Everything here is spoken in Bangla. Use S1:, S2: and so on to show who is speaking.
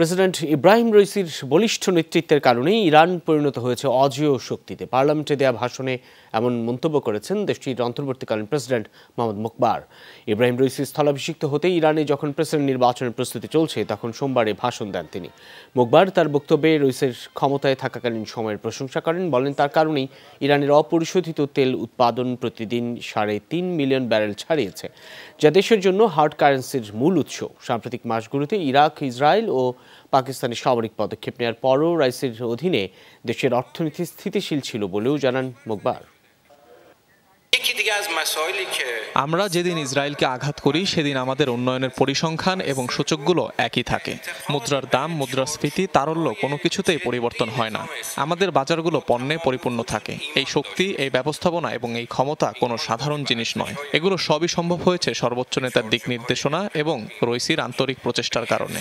S1: প্রেসিডেন্ট ইব্রাহিম রইসির বলিষ্ঠ নেতৃত্বের কারণেই ইরান পরিণত হয়েছে অজেয় শক্তিতে। পার্লামেন্টে দেয়া ভাষণে এমন মন্তব্য করেছেন দেশটির অন্তর্বর্তীকালীন প্রেসিডেন্ট মোহাম্মদ মোকবার। ইব্রাহিম রইসি স্থলাভিষিক্ত হতেই ইরানে যখন প্রেসিডেন্ট নির্বাচনের প্রস্তুতি চলছে তখন সোমবারে ভাষণ দেন তিনি। মোকবার তার বক্তব্যে রইসির ক্ষমতায় থাকাকালীন সময়ের প্রশংসা করেন, বলেন তার কারণেই ইরানের অপরিশোধিত তেল উৎপাদন প্রতিদিন 3.5 মিলিয়ন ব্যারেল ছাড়িয়েছে, যা দেশের জন্য হার্ড কারেন্সির মূল উৎস। সাম্প্রতিক মাসগুলোতে ইরাক, ইসরায়েল ও পাকিস্তানের সামরিক পদক্ষেপ নেওয়ার পরও রাইসির অধীনে দেশের অর্থনীতি স্থিতিশীল ছিল বলেও জানান মোকবার।
S2: আমরা যেদিন ইসরায়েলকে আঘাত করি সেদিন আমাদের উন্নয়নের পরিসংখ্যান এবং সূচকগুলো একই থাকে। মুদ্রার দাম, মুদ্রাস্ফীতি, তারল্য কোনো কিছুতেই পরিবর্তন হয় না। আমাদের বাজারগুলো পণ্যে পরিপূর্ণ থাকে। এই শক্তি, এই ব্যবস্থাপনা এবং এই ক্ষমতা কোনো সাধারণ জিনিস নয়। এগুলো সবই সম্ভব হয়েছে সর্বোচ্চ নেতার দিক নির্দেশনা এবং রইসির আন্তরিক প্রচেষ্টার কারণে।